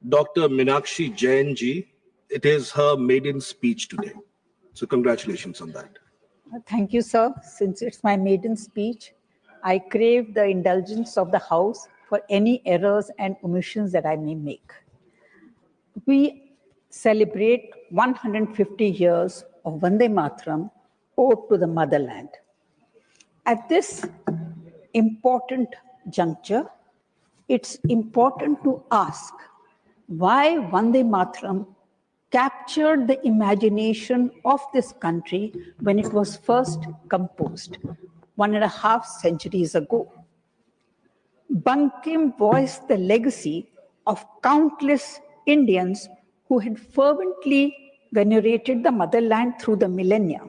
Dr. Meenakshi Jain ji. It is her maiden speech today. So congratulations on that. Thank you, sir. Since it's my maiden speech, I crave the indulgence of the House for any errors and omissions that I may make. We celebrate 150 years of Vande Mataram, ode to the motherland. At this important juncture, it's important to ask why Vande Mataram captured the imagination of this country when it was first composed 1.5 centuries ago. Bankim voiced the legacy of countless Indians who had fervently venerated the motherland through the millennia.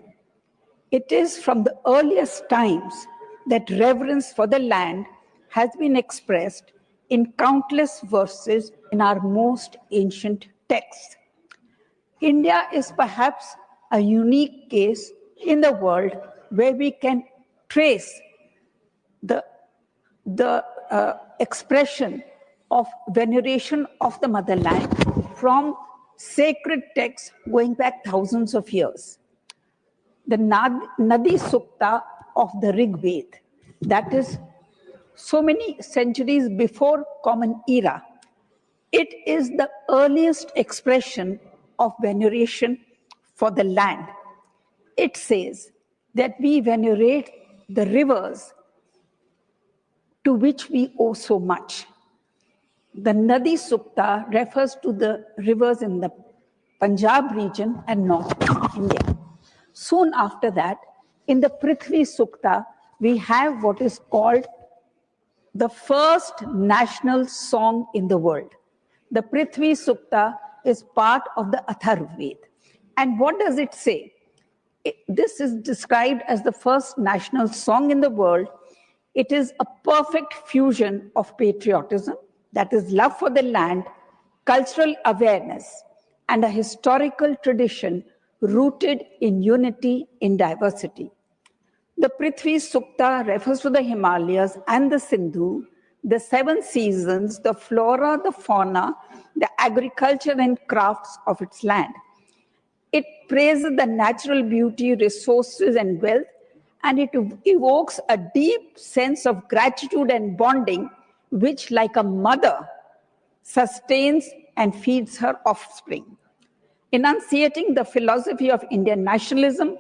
It is from the earliest times that reverence for the land has been expressed in countless verses in our most ancient texts. India is perhaps a unique case in the world where we can trace the expression of veneration of the motherland from sacred texts going back thousands of years. The Nadisukta of the Rigvedic, that is so many centuries before Common Era, it is the earliest expression of veneration for the land. It says that we venerate the rivers to which we owe so much. The Nadisukta refers to the rivers in the Punjab region and North India. Soon after that, in the Prithvi Sukta, we have what is called the first national song in the world. The Prithvi Sukta is part of the Atharvaved. And what does it say? This is described as the first national song in the world. It is a perfect fusion of patriotism, that is love for the land, cultural awareness, and a historical tradition rooted in unity in diversity. The Prithvi Sukta refers to the Himalayas and the Sindhu, the 7 seasons, the flora, the fauna, the agriculture and crafts of its land. It praises the natural beauty, resources, and wealth, and it evokes a deep sense of gratitude and bonding, which, like a mother, sustains and feeds her offspring. Enunciating the philosophy of Indian nationalism,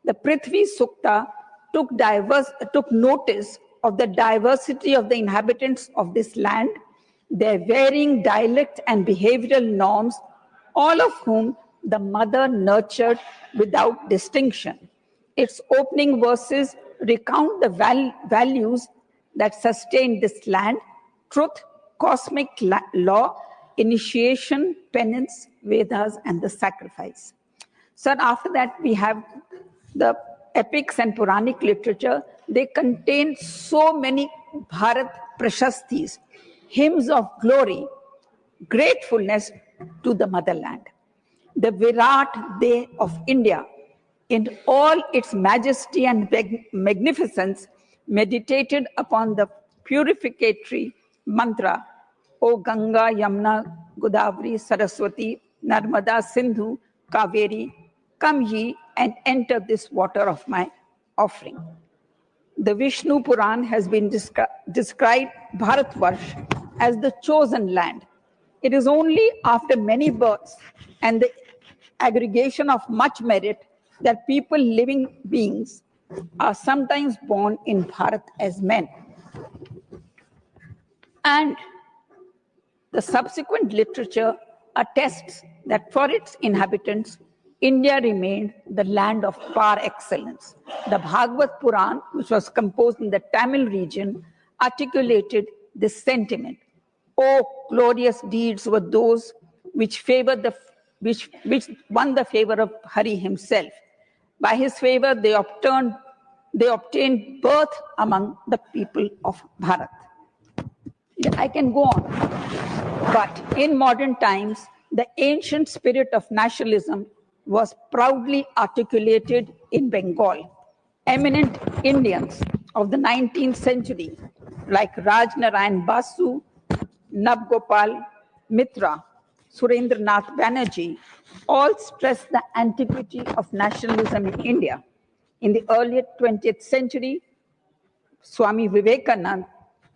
the Prithvi Sukta took notice of the diversity of the inhabitants of this land, their varying dialect and behavioral norms, all of whom the mother nurtured without distinction. Its opening verses recount the values that sustain this land: truth, cosmic law, initiation, penance, Vedas, and the sacrifice. So after that, we have the epics and Puranic literature. They contain so many Bharat prashastis, hymns of glory, gratefulness to the motherland. The Virat Day of India, in all its majesty and magnificence, meditated upon the purificatory mantra, O Ganga, Yamuna, Godavari, Saraswati, Narmada, Sindhu, Kaveri, come ye and enter this water of my offering. The Vishnu Purana has been described Bharatvarsh as the chosen land. It is only after many births and the aggregation of much merit that people, living beings, are sometimes born in Bharat as men. And the subsequent literature attests that for its inhabitants, India remained the land of par excellence. The Bhagavata Purana, which was composed in the Tamil region, articulated this sentiment. Oh, glorious deeds were those which won the favor of Hari himself. By his favor, they obtained birth among the people of Bharat. I can go on. But in modern times, the ancient spirit of nationalism was proudly articulated in Bengal. Eminent Indians of the 19th century, like Rajnarayan Basu, Navgopal Mitra, Surendranath Banerjee, all stressed the antiquity of nationalism in India. In the early 20th century, Swami Vivekananda,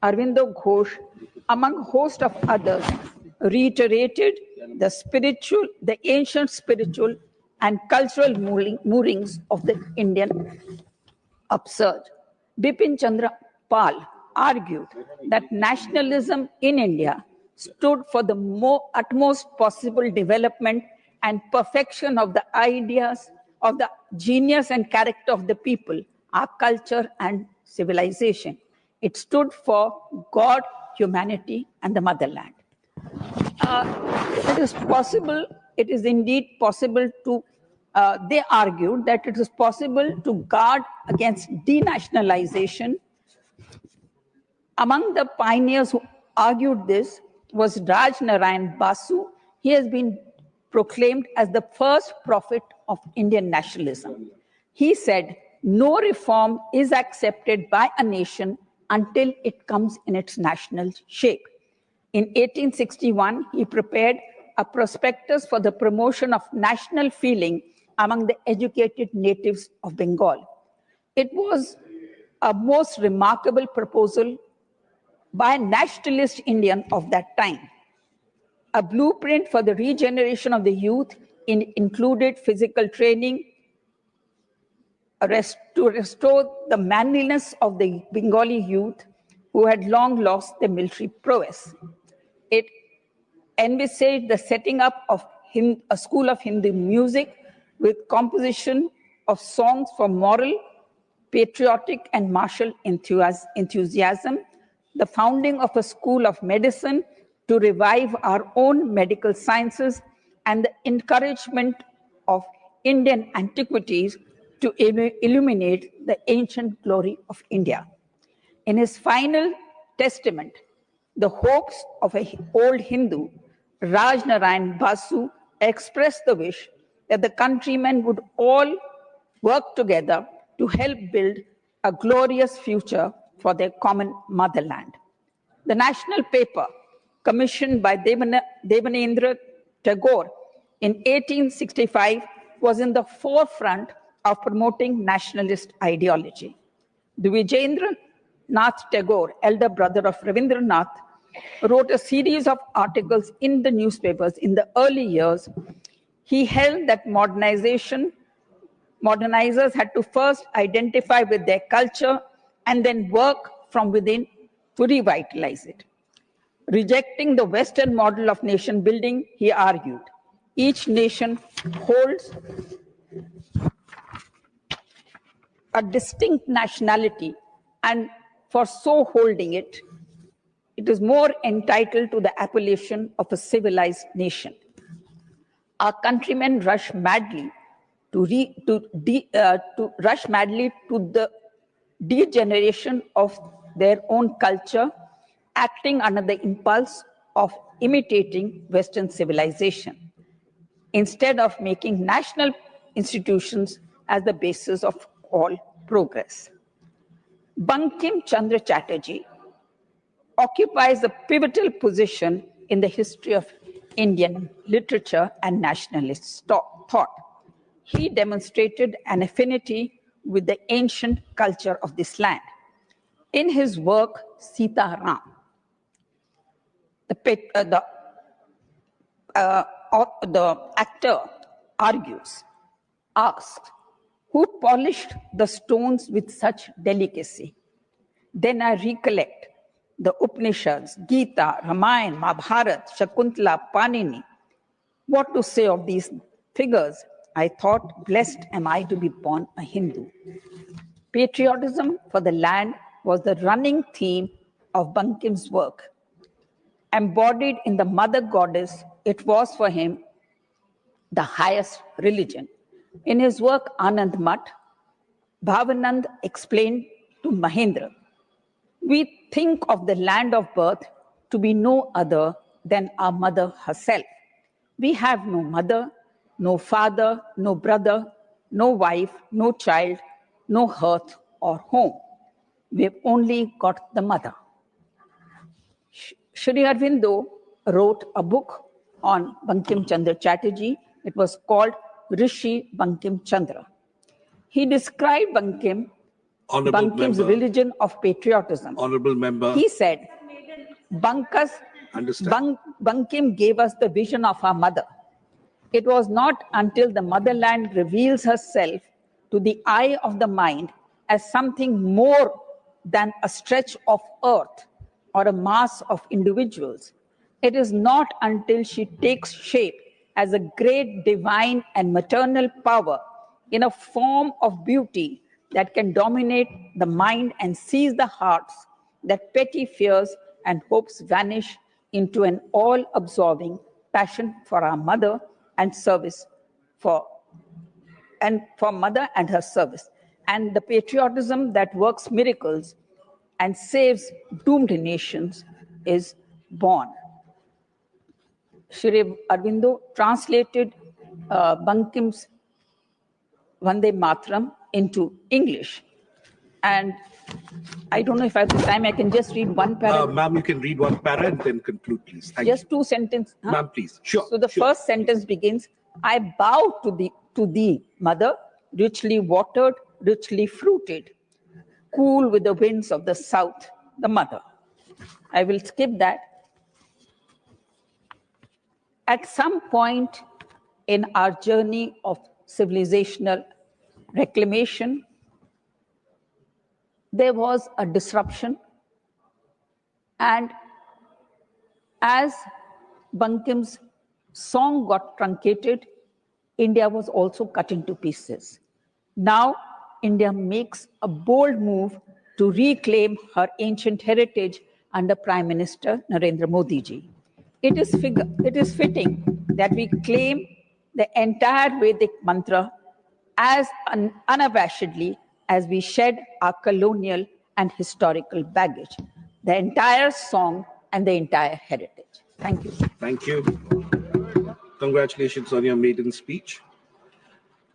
Arvindo Ghosh, among a host of others, reiterated the ancient spiritual and cultural moorings of the Indian absurd. Bipin Chandra Pal argued that nationalism in India stood for the utmost possible development and perfection of the ideas of the genius and character of the people, our culture and civilization. It stood for God, humanity, and the motherland. It is indeed possible to, they argued that it is possible to guard against denationalization. Among the pioneers who argued this was Rajnarayan Basu. He has been proclaimed as the first prophet of Indian nationalism. He said, no reform is accepted by a nation until it comes in its national shape. In 1861, he prepared a prospectus for the promotion of national feeling among the educated natives of Bengal. It was a most remarkable proposal by a nationalist Indian of that time. A blueprint for the regeneration of the youth included physical training to restore the manliness of the Bengali youth who had long lost their military prowess. It envisaged the setting up of a school of Hindu music with composition of songs for moral, patriotic, and martial enthusiasm, the founding of a school of medicine to revive our own medical sciences, and the encouragement of Indian antiquities to illuminate the ancient glory of India. In his final testament, the hopes of an old Hindu, Rajnarayan Basu, expressed the wish that the countrymen would all work together to help build a glorious future for their common motherland. The national paper, commissioned by Devanendra Tagore in 1865, was in the forefront of promoting nationalist ideology. Dwijendra Nath Tagore, elder brother of Ravindranath, wrote a series of articles in the newspapers in the early years. He held that modernizers had to first identify with their culture and then work from within to revitalize it. Rejecting the Western model of nation building, he argued, each nation holds a distinct nationality, and for so holding it, it is more entitled to the appellation of a civilized nation. Our countrymen rush madly to the degeneration of their own culture, acting under the impulse of imitating Western civilization, instead of making national institutions as the basis of all progress. Bankim Chandra Chattopadhyay occupies a pivotal position in the history of Indian literature and nationalist thought. He demonstrated an affinity with the ancient culture of this land. In his work, Sita Ram, the actor asks, who polished the stones with such delicacy? Then I recollect the Upanishads, Gita, Ramayana, Mahabharata, Shakuntala, Panini. What to say of these figures? I thought, blessed am I to be born a Hindu. Patriotism for the land was the running theme of Bankim's work. Embodied in the mother goddess, it was for him the highest religion. In his work Anandamath, Bhavanand explained to Mahendra, we think of the land of birth to be no other than our mother herself. We have no mother, no father, no brother, no wife, no child, no hearth or home. We've only got the mother. Sri Aurobindo wrote a book on Bankim Chandra Chattopadhyay. It was called Rishi Bankim Chandra. He described Honorable Bankim's member. religion of patriotism. Honorable member. He said, Understand. Bankim gave us the vision of our mother. It was not until the motherland reveals herself to the eye of the mind as something more than a stretch of earth or a mass of individuals. It is not until she takes shape as a great divine and maternal power in a form of beauty that can dominate the mind and seize the hearts that petty fears and hopes vanish into an all-absorbing passion for our mother and service for mother and her service, and the patriotism that works miracles and saves doomed nations is born. Shri Aurobindo translated Bankim's Vande Mataram into English. And I don't know if I have the time, I can just read one paragraph. Ma'am, you can read one para and then conclude, please. Thank Just you. 2 sentences. Huh? Ma'am, please. Sure. So the first sentence begins, I bow to thee, mother, richly watered, richly fruited, cool with the winds of the south, the mother. I will skip that. At some point in our journey of civilizational reclamation, there was a disruption, and as Bankim's song got truncated, India was also cut into pieces. Now, India makes a bold move to reclaim her ancient heritage under Prime Minister Narendra Modi ji. It is fitting that we claim the entire Vedic mantra as unabashedly as we shed our colonial and historical baggage, the entire song and the entire heritage. Thank you. Thank you. Congratulations on your maiden speech.